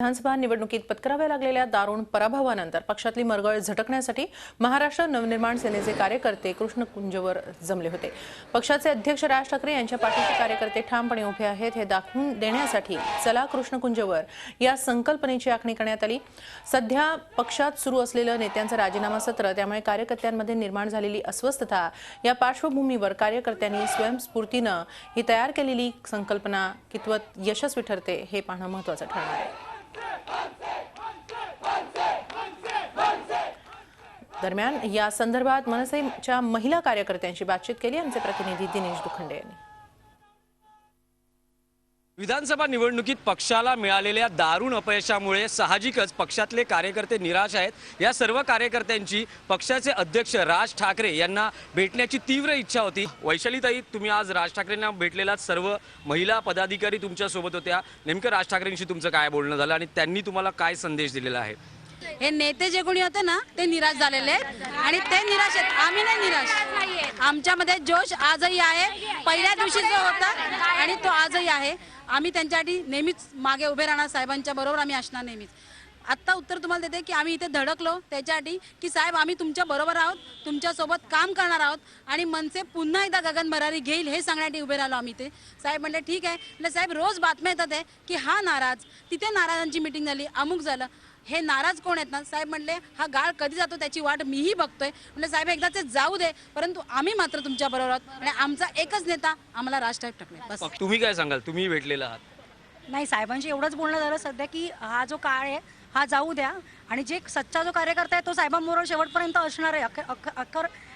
विधानसभा निवडणुकीत पत्कराव्या लागलेल्या दारुण पराभवानंतर पक्षातली मरगळ झटकण्यासाठी महाराष्ट्र नवनिर्माण सेनेचे कार्यकर्ते कृष्णकुंजवर जमले होते। पक्षाचे अध्यक्ष राज ठाकरे यांच्या पाठीशी कार्यकर्ते ठामपणे उभे आहेत हे दाखवून देण्यासाठी चला कृष्णकुंजवर या संकल्पनेची आखणी करण्यात आली। सध्या पक्षात सुरू असलेलं नेत्यांचं राजीनामा सत्र, त्यामुळे कार्यकर्त्यांमध्ये निर्माण झालेली अस्वस्थता या पार्श्वभूमीवर कार्यकर्त्यांनी स्वयंस्फूर्तीनं ही तयार केलेली संकल्पना कितवत यशस्वी ठरते हे पाहणं महत्त्वाचं ठरणार आहे। दरम्यान या संदर्भात मनसेच्या महिला कार्यकर्त्यांशी बातचीत केली आमचे प्रतिनिधी दिनेश दुखंडे यांनी। विधानसभा निवडणुकीत पक्षाला मिळालेल्या दारुण अपयशामुळे साहजिकच पक्षातले कार्यकर्ते निराश आहेत। या सर्व कार्यकर्त्यांची पक्षाचे अध्यक्ष राज ठाकरे यांना भेटण्याची तीव्र इच्छा होती। वैशालीताई, तुम्ही आज राज ठाकरेंना भेटलेला, सर्व महिला पदाधिकारी तुमच्या सोबत होत्या, नेमकं राज ठाकरेंशी तुमचं काय बोलणं झालं आणि त्यांनी तुम्हाला काय संदेश दिलेला आहे? हे नेते जे कोणी होते ना ते निराश झालेले आहेत आणि ते निराश आहेत, आम्ही नाही निराश। आमच्यामध्ये जोश आजही आहे, पहिल्या दिवशी जो होता आणि तो आजही आहे। आम्ही त्यांच्यासाठी नेहमीच मागे उभे राहणार, साहेबांच्या बरोबर आम्ही असणार नेहमीच। आत्ता उत्तर तुम्हाला देते की आम्ही इथे धडकलो त्याच्यासाठी की साहेब आम्ही तुमच्या बरोबर आहोत, तुमच्या सोबत काम करणार आहोत आणि मनसे पुन्हा एकदा गगन भरारी घेईल हे सांगण्यासाठी उभे राहिलो आम्ही ते। साहेब म्हणले ठीक आहे। म्हणजे साहेब रोज बातम्या येतात आहे की हा नाराज, तिथे नाराजांची मीटिंग झाली, अमुक झालं। हे नाराज कोण आहेत ना? साहेब म्हणले हा गाळ कधी जातो त्याची वाट मीही बघतोय। म्हणजे साहेब एकदा ते जाऊ दे, परंतु आम्ही मात्र तुमच्या बरोबर आहोत आणि आमचा एकच नेता आम्हाला राज ठाकरे बस। तुम्ही काय सांगाल? तुम्ही भेटलेला आहात। नाही, साहेबांशी एवढंच बोलणं झालं सध्या की हा जो काळ आहे हा जाऊ द्या आणि जे सच्चा जो कार्यकर्ता आहे तो साहेबांबरोबर शेवटपर्यंत असणार आहे,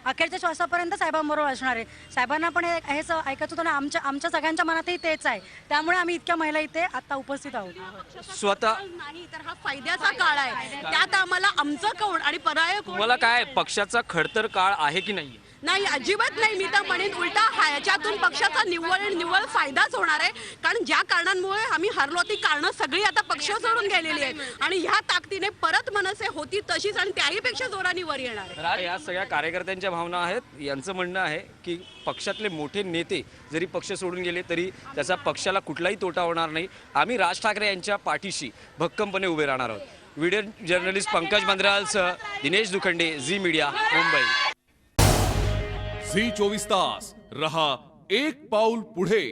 अखेरच्या श्वासापर्यंत साहेबांबरोबर असणार आहे। साहेबांना पण हेच ऐकायचं होतं ना, आमच्या सगळ्यांच्या मनातही तेच आहे, त्यामुळे आम्ही इतक्या महिला इथे आता उपस्थित आहोत। स्वतः नाही तर हा फायद्याचा काळ आहे, त्यात आम्हाला आमचं कोण आणि पराय कोण? तुम्हाला काय पक्षाचा खडतर काळ आहे की नाही? नाही, अजिबात नाही। मी तर म्हणेन उलटा ह्याच्यातून पक्षाचा निव्वळ फायदाच होणार आहे, कारण ज्या कारणांमुळे आम्ही हरलो ती कारणं सगळी आता पक्ष सोडून गेलेली आहेत आणि ह्या ताकदीने परत मनसे होती तशीच आणि त्याहीपेक्षा जोराने वर येणार आहे। या सगळ्या कार्यकर्त्यांच्या भावना आहेत। यांचं म्हणणं आहे की पक्षातले मोठे नेते जरी पक्ष सोडून गेले तरी त्याचा पक्षाला कुठलाही तोटा होणार नाही। आम्ही राज ठाकरे यांच्या पाठीशी भक्कमपणे उभे राहणार आहोत। व्हिडिओ जर्नलिस्ट पंकज मंद्रालसह Dinesh Dukhande, Zee media, Mumbai. Zee 24 तास रहा एक पाऊल पुढे।